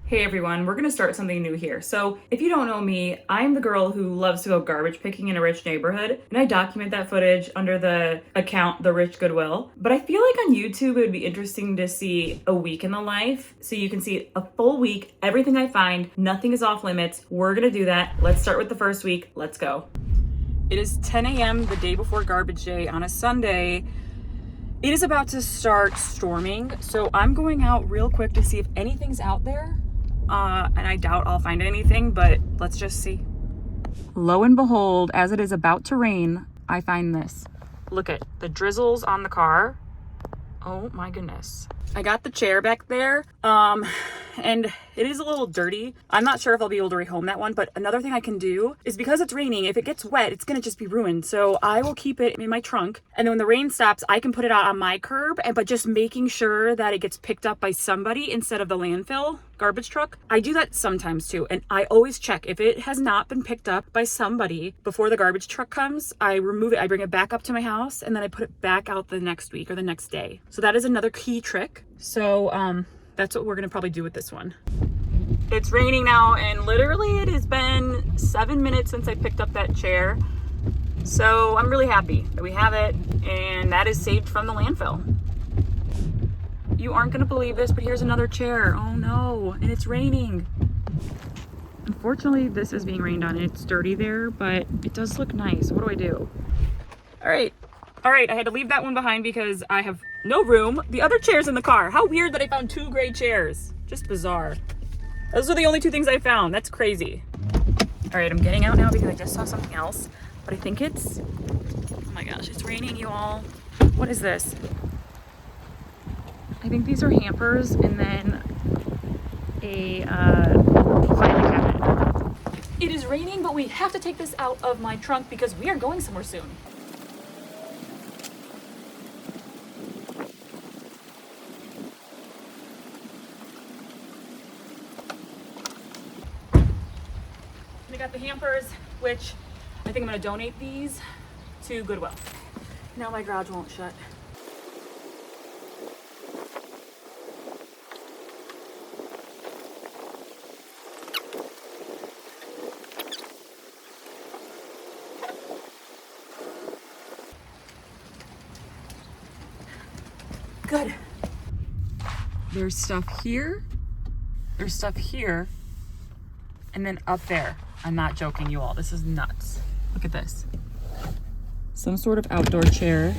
Hey everyone, we're gonna start something new here. So, if you don't know me, I'm the girl who loves to go garbage picking in a rich neighborhood, and I document that footage under the account The Rich Goodwill. But I feel like on YouTube it would be interesting to see a week in the life, so you can see a full week, everything I find, nothing is off limits. We're gonna do that. Let's start with the first week. Let's go. It is 10 a.m. the day before garbage day on a Sunday. It is about to start storming, so I'm going out real quick to see if anything's out there. And I doubt I'll find anything, but let's just see. Lo and behold, as it is about to rain, I find this. Look at the drizzles on the car. Oh my goodness. I got the chair back there, and it is a little dirty. I'm not sure if I'll be able to rehome that one, but another thing I can do is because it's raining, if it gets wet, it's gonna just be ruined. So I will keep it in my trunk, and then when the rain stops, I can put it out on my curb, but just making sure that it gets picked up by somebody instead of the landfill garbage truck. I do that sometimes too, and I always check if it has not been picked up by somebody before the garbage truck comes. I remove it, I bring it back up to my house, and then I put it back out the next week or the next day. So that is another key trick. So that's what we're gonna probably do with this one. It's raining now, and literally it has been 7 minutes since I picked up that chair. So I'm really happy that we have it, and that is saved from the landfill. You aren't gonna believe this, but here's another chair. Oh no, and it's raining. Unfortunately, this is being rained on and it's dirty there, but it does look nice. What do I do? All right, I had to leave that one behind because I have no room. The other chair's in the car. How weird that I found two gray chairs. Just bizarre. Those are the only two things I found. That's crazy. All right, I'm getting out now because I just saw something else, but I think it's, oh my gosh, it's raining, you all. What is this? I think these are hampers and then a filing cabinet. It is raining, but we have to take this out of my trunk because we are going somewhere soon. We got the hampers, which I think I'm gonna donate these to Goodwill. Now my garage won't shut. Good. There's stuff here, and then up there. I'm not joking, you all. This is nuts. Look at this. Some sort of outdoor chair.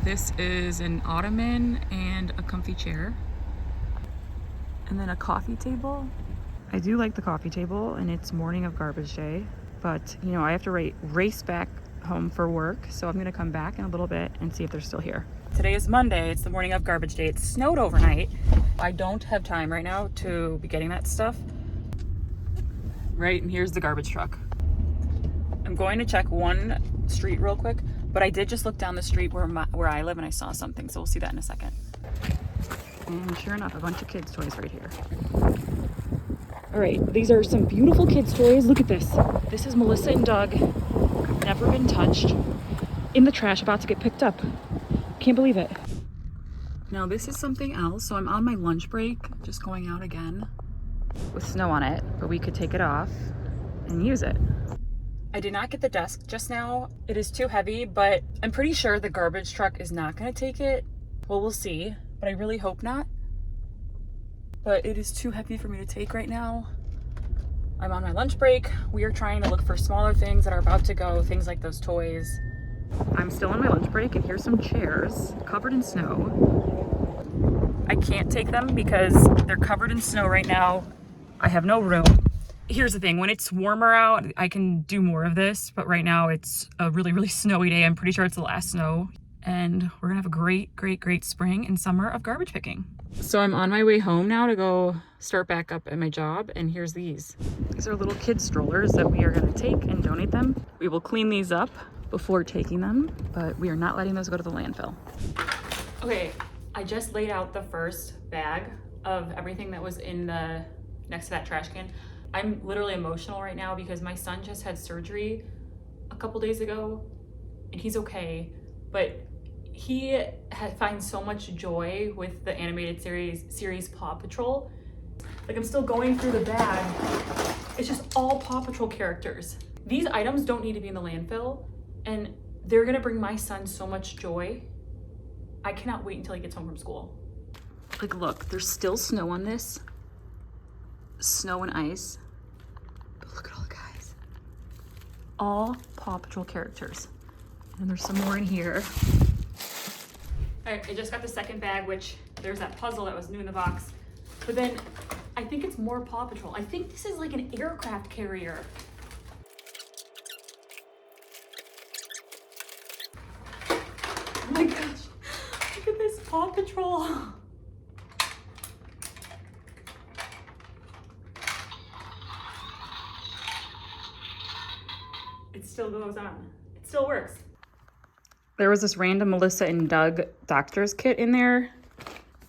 This is an ottoman and a comfy chair. And then a coffee table. I do like the coffee table, and it's morning of garbage day, but you know, I have to race back home for work, so I'm gonna come back in a little bit and see if they're still here. Today is Monday. It's the morning of garbage day. It snowed overnight. I don't have time right now to be getting that stuff. Right, and here's the garbage truck. I'm going to check one street real quick, but I did just look down the street where I live and I saw something, so we'll see that in a second. And sure enough, a bunch of kids' toys right here. All right, these are some beautiful kids' toys. Look at this. This is Melissa and Doug. Never been touched. In the trash, about to get picked up. Can't believe it. Now this is something else. So I'm on my lunch break, just going out again with snow on it, but we could take it off and use it. I did not get the desk just now. It is too heavy, but I'm pretty sure the garbage truck is not gonna take it. Well, we'll see, but I really hope not. But it is too heavy for me to take right now. I'm on my lunch break. We are trying to look for smaller things that are about to go, things like those toys. I'm still on my lunch break, and here's some chairs covered in snow. I can't take them because they're covered in snow right now. I have no room. Here's the thing, when it's warmer out, I can do more of this, but right now it's a really, really snowy day. I'm pretty sure it's the last snow, and we're gonna have a great, great, great spring and summer of garbage picking. So I'm on my way home now to go start back up at my job, and here's these. These are little kid strollers that we are gonna take and donate them. We will clean these up before taking them, but we are not letting those go to the landfill. Okay, I just laid out the first bag of everything that was in the next to that trash can. I'm literally emotional right now because my son just had surgery a couple days ago, and he's okay, but he finds so much joy with the animated series Paw Patrol. Like, I'm still going through the bag. It's just all Paw Patrol characters. These items don't need to be in the landfill, and they're gonna bring my son so much joy. I cannot wait until he gets home from school. Like, look, there's still snow on this. Snow and ice. But look at all the guys. All Paw Patrol characters. And there's some more in here. All right, I just got the second bag, which there's that puzzle that was new in the box. But then I think it's more Paw Patrol. I think this is like an aircraft carrier. Oh my gosh, look at this Paw Patrol. It still goes on. It still works. There was this random Melissa and Doug doctor's kit in there.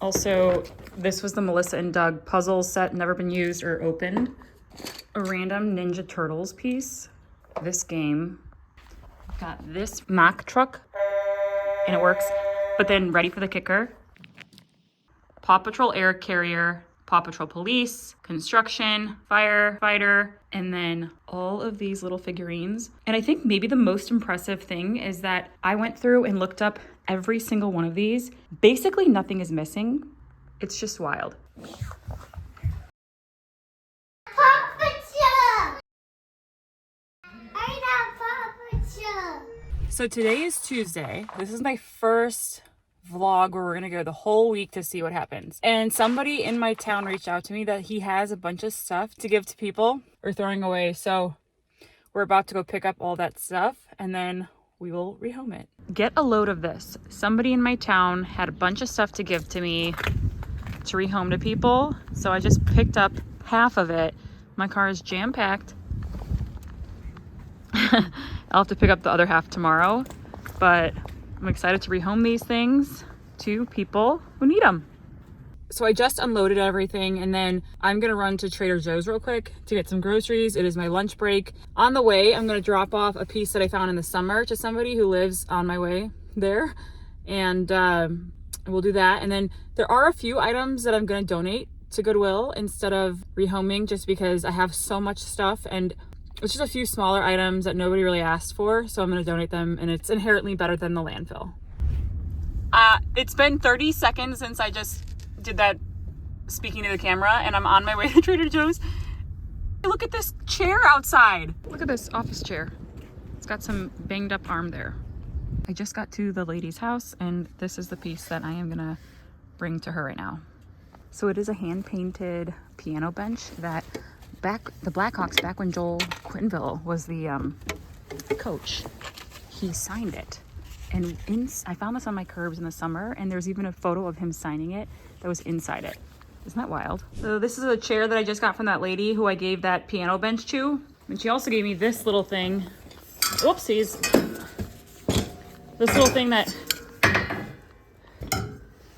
Also, this was the Melissa and Doug puzzle set, never been used or opened. A random Ninja Turtles piece. This game. Got this mock truck, and it works. But then, ready for the kicker. Paw Patrol air carrier, Paw Patrol police, construction, firefighter, and then all of these little figurines. And I think maybe the most impressive thing is that I went through and looked up every single one of these. Basically, nothing is missing. It's just wild. So today is Tuesday. This is my first vlog where we're gonna go the whole week to see what happens. And somebody in my town reached out to me that he has a bunch of stuff to give to people or throwing away. So we're about to go pick up all that stuff and then we will rehome it. Get a load of this. Somebody in my town had a bunch of stuff to give to me to rehome to people. So I just picked up half of it. My car is jam-packed. I'll have to pick up the other half tomorrow, but I'm excited to rehome these things to people who need them. So I just unloaded everything and then I'm gonna run to Trader Joe's real quick to get some groceries. It is my lunch break. On the way, I'm gonna drop off a piece that I found in the summer to somebody who lives on my way there. And we'll do that. And then there are a few items that I'm gonna donate to Goodwill instead of rehoming, just because I have so much stuff and it's just a few smaller items that nobody really asked for. So I'm gonna donate them and it's inherently better than the landfill. It's been 30 seconds since I just did that speaking to the camera and I'm on my way to Trader Joe's. Look at this chair outside. Look at this office chair. It's got some banged up arm there. I just got to the lady's house and this is the piece that I am gonna bring to her right now. So it is a hand-painted piano bench that the Blackhawks, back when Joel Quinville was the coach, he signed it. And I found this on my curbs in the summer, and there's even a photo of him signing it that was inside it. Isn't that wild? So this is a chair that I just got from that lady who I gave that piano bench to. And she also gave me this little thing. Whoopsies. This little thing that,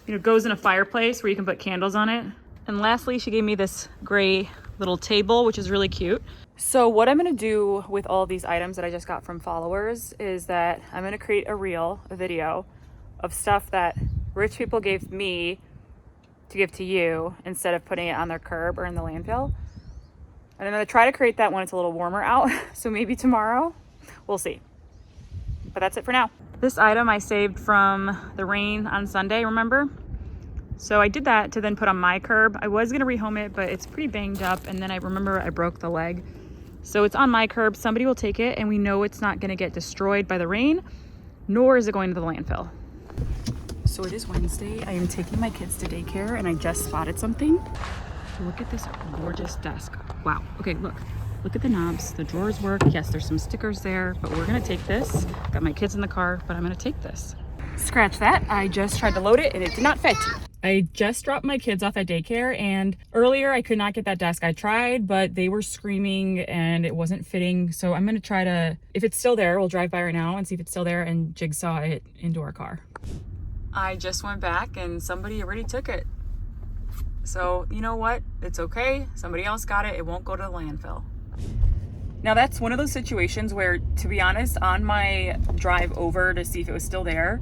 you know, goes in a fireplace where you can put candles on it. And lastly, she gave me this gray little table, which is really cute. So what I'm gonna do with all these items that I just got from followers is that I'm gonna create a video of stuff that rich people gave me to give to you instead of putting it on their curb or in the landfill. And I'm gonna try to create that when it's a little warmer out. So maybe tomorrow, we'll see. But that's it for now. This item I saved from the rain on Sunday, remember? So I did that to then put on my curb. I was gonna rehome it, but it's pretty banged up. And then I remember I broke the leg. So it's on my curb, somebody will take it, and we know it's not gonna get destroyed by the rain, nor is it going to the landfill. So it is Wednesday. I am taking my kids to daycare and I just spotted something. Look at this gorgeous desk. Wow, okay, look at the knobs, the drawers work. Yes, there's some stickers there, but we're gonna take this. Got my kids in the car, but I'm gonna take this. Scratch that, I just tried to load it and it did not fit. I just dropped my kids off at daycare and earlier I could not get that desk. I tried, but they were screaming and it wasn't fitting. So I'm gonna try to, if it's still there, we'll drive by right now and see if it's still there and jigsaw it into our car. I just went back and somebody already took it. So you know what? It's okay. Somebody else got it. It won't go to the landfill. Now that's one of those situations where, to be honest, on my drive over to see if it was still there,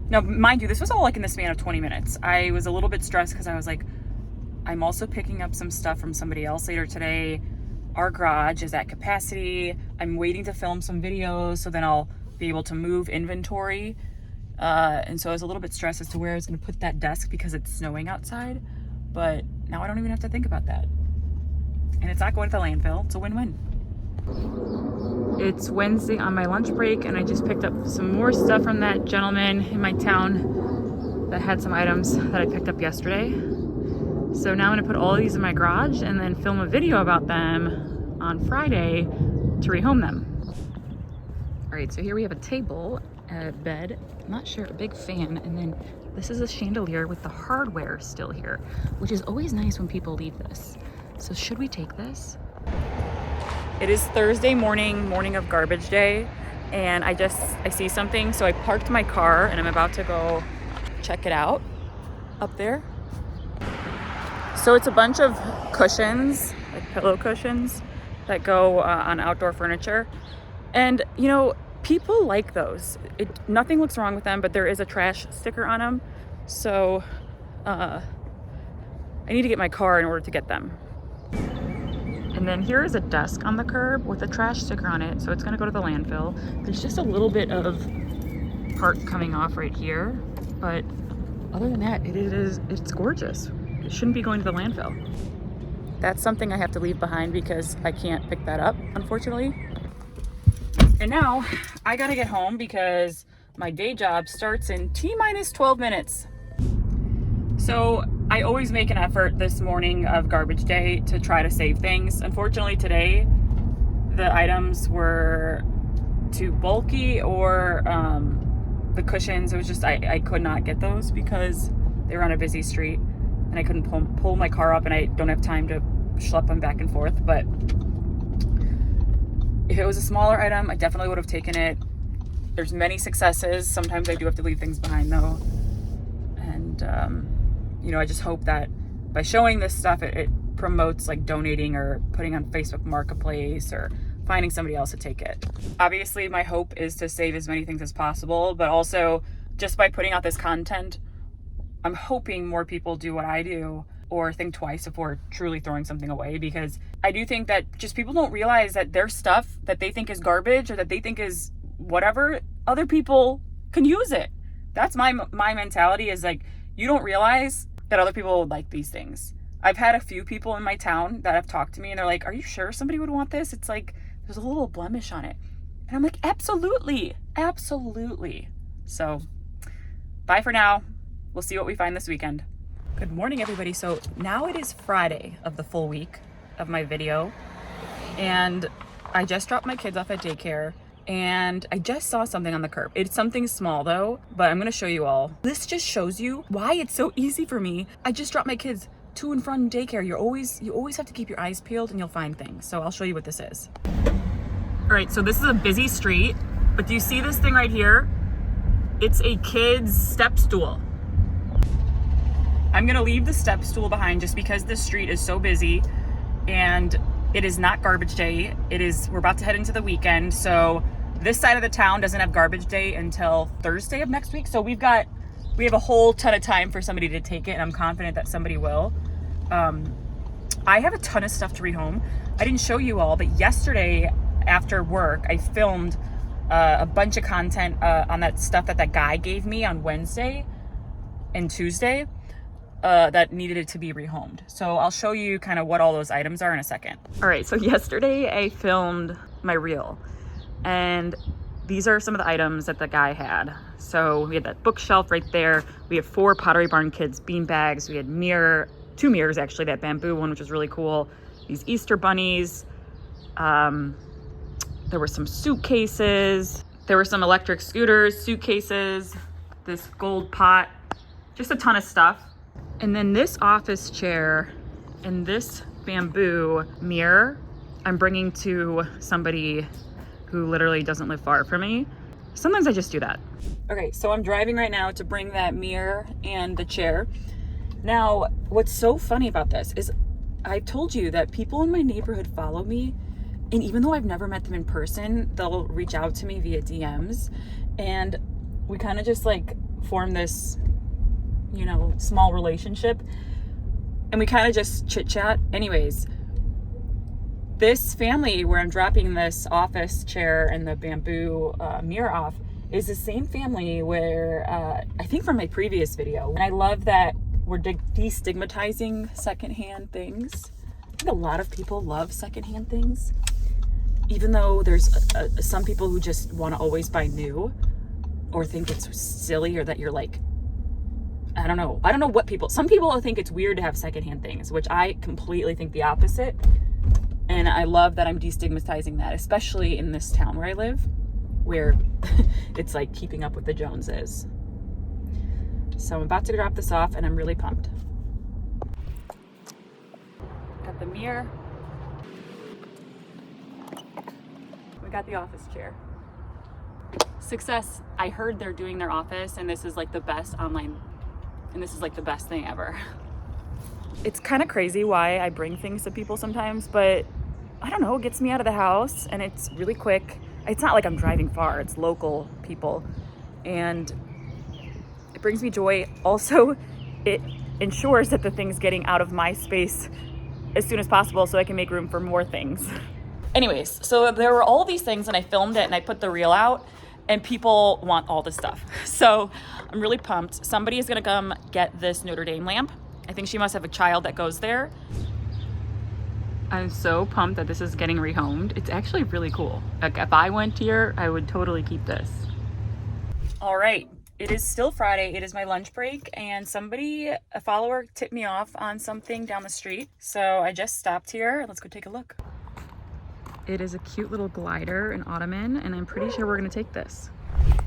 Now, mind you, this was all like in the span of 20 minutes. I was a little bit stressed because I was like, I'm also picking up some stuff from somebody else later today. Our garage is at capacity. I'm waiting to film some videos so then I'll be able to move inventory. And so I was a little bit stressed as to where I was going to put that desk because it's snowing outside. But now I don't even have to think about that. And it's not going to the landfill. It's a win-win. It's Wednesday on my lunch break, and I just picked up some more stuff from that gentleman in my town that had some items that I picked up yesterday. So now I'm gonna put all of these in my garage and then film a video about them on Friday to rehome them. All right, so here we have a table, a bed, I'm not sure, a big fan, and then this is a chandelier with the hardware still here, which is always nice when people leave this. So should we take this? It is Thursday morning of garbage day, and I see something, so I parked my car and I'm about to go check it out up there. So it's a bunch of cushions, like pillow cushions that go on outdoor furniture. And you know, people like those. Nothing looks wrong with them, but there is a trash sticker on them. So I need to get my car in order to get them. And then here is a desk on the curb with a trash sticker on it, so it's gonna go to the landfill. There's just a little bit of part coming off right here, but other than that, it's gorgeous. It shouldn't be going to the landfill. That's something I have to leave behind because I can't pick that up, unfortunately. And now I gotta get home because my day job starts in T-minus 12 minutes. So I always make an effort this morning of garbage day to try to save things. Unfortunately today, the items were too bulky, or the cushions, it was just, I could not get those because they were on a busy street and I couldn't pull my car up, and I don't have time to schlep them back and forth. But if it was a smaller item, I definitely would have taken it. There's many successes. Sometimes I do have to leave things behind though. And you know, I just hope that by showing this stuff, it promotes like donating or putting on Facebook Marketplace or finding somebody else to take it. Obviously, my hope is to save as many things as possible, but also just by putting out this content, I'm hoping more people do what I do or think twice before truly throwing something away, because I do think that just people don't realize that their stuff that they think is garbage or that they think is whatever, other people can use it. That's my mentality, is like, you don't realize that other people would like these things. I've had a few people in my town that have talked to me and they're like, are you sure somebody would want this? It's like, there's a little blemish on it. And I'm like, absolutely, absolutely. So bye for now. We'll see what we find this weekend. Good morning, everybody. So now it is Friday of the full week of my video. And I just dropped my kids off at daycare. And I just saw something on the curb. It's something small though, but I'm gonna show you all. This just shows you why it's so easy for me. I just dropped my kids to and from daycare. You always have to keep your eyes peeled and you'll find things. So I'll show you what this is. All right, so this is a busy street, but do you see this thing right here? It's a kid's step stool. I'm gonna leave the step stool behind just because this street is so busy, and it is not garbage day. We're about to head into the weekend, so this side of the town doesn't have garbage day until Thursday of next week. So we have a whole ton of time for somebody to take it, and I'm confident that somebody will. I have a ton of stuff to rehome. I didn't show you all, but yesterday after work, I filmed a bunch of content on that stuff that guy gave me on Wednesday and Tuesday that needed it to be rehomed. So I'll show you kind of what all those items are in a second. All right, so yesterday I filmed my reel, and these are some of the items that the guy had. So we had that bookshelf right there. We have 4 Pottery Barn Kids bean bags. We had 2 mirrors actually, that bamboo one, which was really cool. These Easter bunnies. There were some suitcases. There were some electric scooters, suitcases, this gold pot, just a ton of stuff. And then this office chair and this bamboo mirror, I'm bringing to somebody who literally doesn't live far from me. Sometimes I just do that. Okay, so I'm driving right now to bring that mirror and the chair. Now, what's so funny about this is I've told you that people in my neighborhood follow me, and even though I've never met them in person, they'll reach out to me via DMs, and we kind of just like form this, you know, small relationship. And we kind of just chit chat. Anyways, this family where I'm dropping this office chair and the bamboo mirror off is the same family where I think from my previous video. And I love that we're destigmatizing secondhand things. I think a lot of people love secondhand things, even though there's some people who just want to always buy new or think it's silly, or that you're like, I don't know what people, some people think it's weird to have secondhand things, which I completely think the opposite. And I love that I'm destigmatizing that, especially in this town where I live, where it's like keeping up with the Joneses. So I'm about to drop this off and I'm really pumped. Got the mirror. We got the office chair. Success. I heard they're doing their office and this is like the best online, and this is like the best thing ever. It's kind of crazy why I bring things to people sometimes, but I don't know, it gets me out of the house and it's really quick. It's not like I'm driving far, it's local people, and it brings me joy. Also, it ensures that the thing's getting out of my space as soon as possible so I can make room for more things. Anyways, so there were all these things and I filmed it and I put the reel out and people want all this stuff. So I'm really pumped. Somebody is gonna come get this Notre Dame lamp. I think she must have a child that goes there. I'm so pumped that this is getting rehomed. It's actually really cool. Like if I went here, I would totally keep this. All right, it is still Friday. It is my lunch break and a follower tipped me off on something down the street. So I just stopped here. Let's go take a look. It is a cute little glider, an ottoman, and I'm pretty sure we're gonna take this.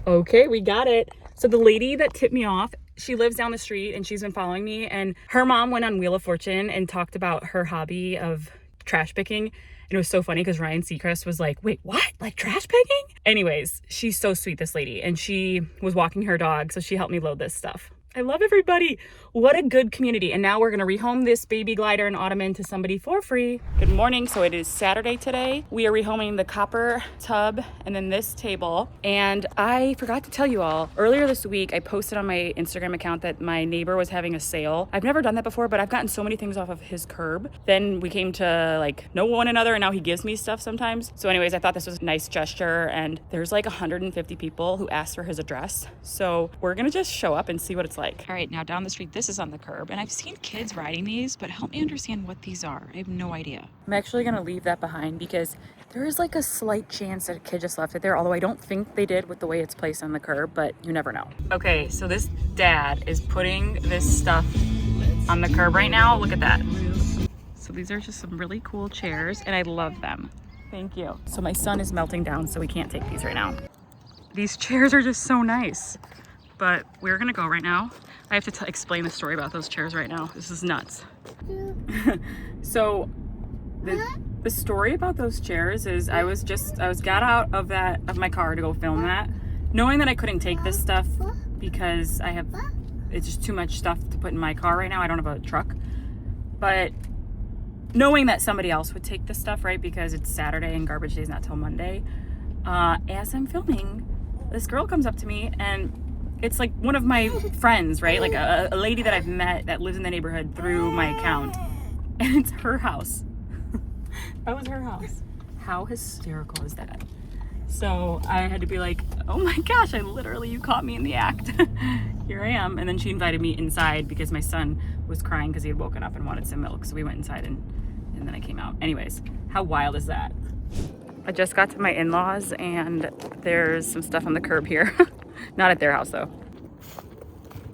Okay, we got it. So the lady that tipped me off, she lives down the street and she's been following me, and her mom went on Wheel of Fortune and talked about her hobby of trash picking. And it was so funny because Ryan Seacrest was like, wait, what? Like trash picking? Anyways, she's so sweet, this lady. And she was walking her dog, so she helped me load this stuff. I love everybody. What a good community. And now we're gonna rehome this baby glider and ottoman to somebody for free. Good morning. So it is Saturday today. We are rehoming the copper tub and then this table. And I forgot to tell you all, earlier this week, I posted on my Instagram account that my neighbor was having a sale. I've never done that before, but I've gotten so many things off of his curb. Then we came to like know one another and now he gives me stuff sometimes. So anyways, I thought this was a nice gesture, and there's like 150 people who asked for his address. So we're gonna just show up and see what it's like. All right, now down the street, this is on the curb, and I've seen kids riding these, but help me understand what these are. I have no idea. I'm actually gonna leave that behind because there is like a slight chance that a kid just left it there, although I don't think they did with the way it's placed on the curb, but you never know. Okay, so this dad is putting this stuff on the curb right now. Look at that. So these are just some really cool chairs, and I love them. Thank you. So my son is melting down, so we can't take these right now. These chairs are just so nice. But we're gonna go right now. I have to explain the story about those chairs right now. This is nuts. So the story about those chairs is I got out of my car to go film that, knowing that I couldn't take this stuff because it's just too much stuff to put in my car right now. I don't have a truck. But knowing that somebody else would take this stuff, right? Because it's Saturday and garbage day is not till Monday. As I'm filming, this girl comes up to me and it's like one of my friends, right? Like a lady that I've met that lives in the neighborhood through my account. And it's her house. That was her house. How hysterical is that? So I had to be like, oh my gosh, you caught me in the act. Here I am. And then she invited me inside because my son was crying because he had woken up and wanted some milk. So we went inside and then I came out. Anyways, how wild is that? I just got to my in-laws and there's some stuff on the curb here. Not at their house though.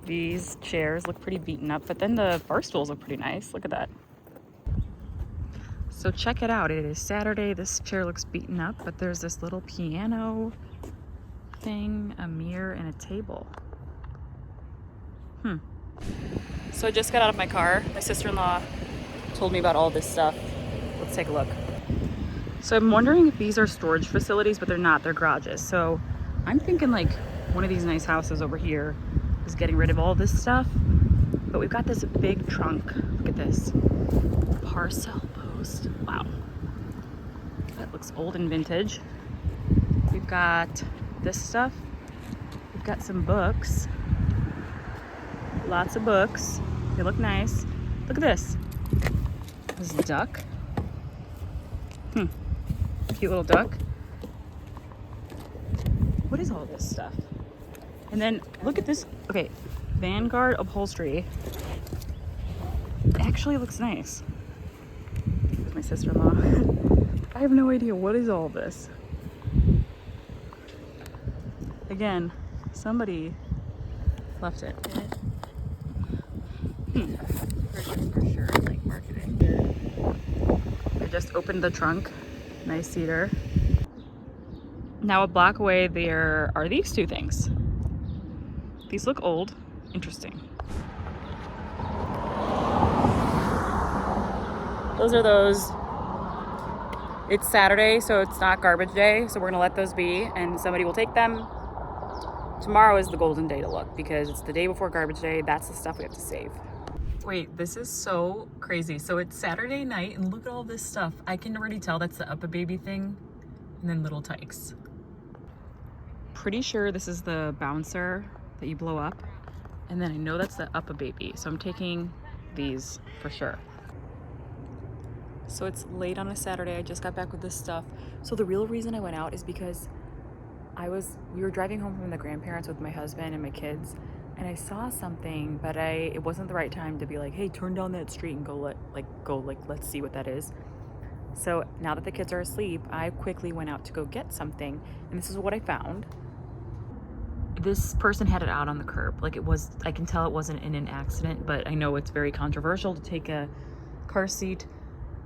These chairs look pretty beaten up, but then the bar stools look pretty nice. Look at that. So check it out. It is Saturday. This chair looks beaten up, but there's this little piano thing, a mirror, and a table. So I just got out of my car. My sister-in-law told me about all this stuff. Let's take a look. So I'm wondering if these are storage facilities, but they're not. They're garages. So I'm thinking like one of these nice houses over here is getting rid of all this stuff. But we've got this big trunk. Look at this. Parcel post. Wow. That looks old and vintage. We've got this stuff. We've got some books. Lots of books. They look nice. Look at this. This duck. Cute little duck. What is all this stuff? And then look at this. Okay, Vanguard upholstery. It actually looks nice. My sister-in-law. I have no idea what is all this. Again, somebody left it. For sure, like marketing. I just opened the trunk. Nice cedar. Now a block away there are these two things. These look old. Interesting. Those are those. It's Saturday, so it's not garbage day, so we're gonna let those be and somebody will take them. Tomorrow is the golden day to look because it's the day before garbage day. That's the stuff we have to save. Wait, this is so crazy. So it's Saturday night and look at all this stuff. I can already tell that's the Up-A-Baby thing and then little tykes. Pretty sure this is the bouncer that you blow up. And then I know that's the Up-A-Baby. So I'm taking these for sure. So it's late on a Saturday. I just got back with this stuff. So the real reason I went out is because we were driving home from the grandparents with my husband and my kids, and I saw something, but it wasn't the right time to be like, hey, turn down that street and go let's see what that is. So now that the kids are asleep, I quickly went out to go get something, and this is what I found. This person had it out on the curb. Like I can tell it wasn't in an accident, but I know it's very controversial to take a car seat,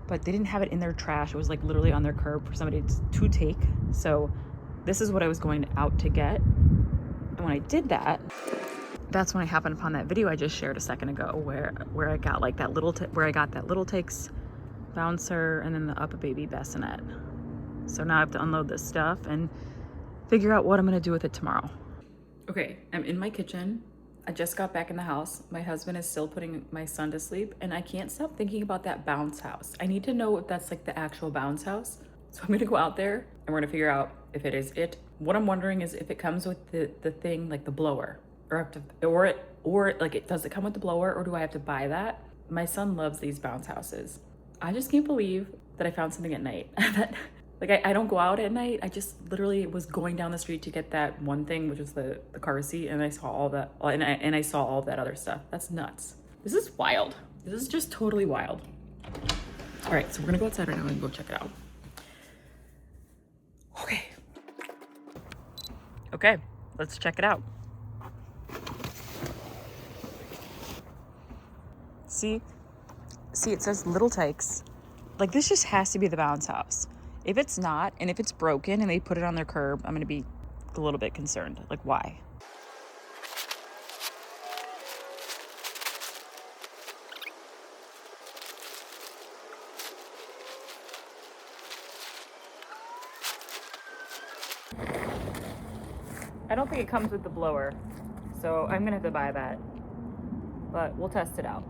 but they didn't have it in their trash. It was like literally on their curb for somebody to take. So this is what I was going out to get. And when I did that, that's when I happened upon that video I just shared a second ago where I got like that where I got that little takes bouncer and then the Up-A-Baby bassinet. So now I have to unload this stuff and figure out what I'm gonna do with it tomorrow. Okay, I'm in my kitchen. I just got back in the house. My husband is still putting my son to sleep and I can't stop thinking about that bounce house. I need to know if that's like the actual bounce house. So I'm gonna go out there and we're gonna figure out if it is it. What I'm wondering is if it comes with the thing, like the blower, does it come with the blower or do I have to buy that? My son loves these bounce houses. I just can't believe that I found something at night. Like I don't go out at night. I just literally was going down the street to get that one thing, which was the car seat, and I saw all that, and I saw all of that other stuff. That's nuts. This is wild. This is just totally wild. All right, so we're gonna go outside right now and go check it out. Okay, let's check it out. See, it says Little Tykes. Like this just has to be the bounce house. If it's not, and if it's broken and they put it on their curb, I'm gonna be a little bit concerned. Like why? I don't think it comes with the blower, so I'm gonna have to buy that, but we'll test it out.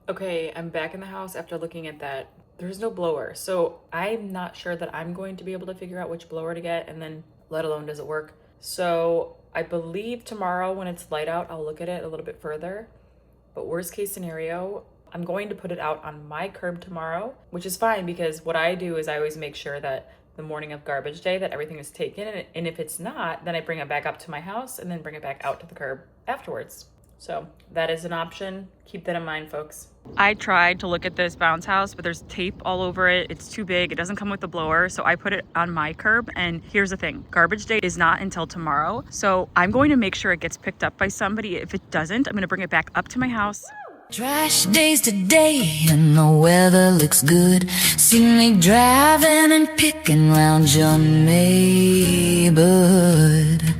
Okay, I'm back in the house after looking at that. There's no blower, so I'm not sure that I'm going to be able to figure out which blower to get, and then let alone does it work. So I believe tomorrow when it's light out, I'll look at it a little bit further, but worst case scenario, I'm going to put it out on my curb tomorrow, which is fine because what I do is I always make sure that the morning of garbage day that everything is taken, and if it's not, then I bring it back up to my house and then bring it back out to the curb afterwards. So that is an option. Keep that in mind, folks. I tried to look at this bounce house, but there's tape all over it. It's too big. It doesn't come with the blower. So I put it on my curb. And here's the thing. Garbage day is not until tomorrow. So I'm going to make sure it gets picked up by somebody. If it doesn't, I'm going to bring it back up to my house. Trash days today and the weather looks good. See me driving and picking round your neighborhood.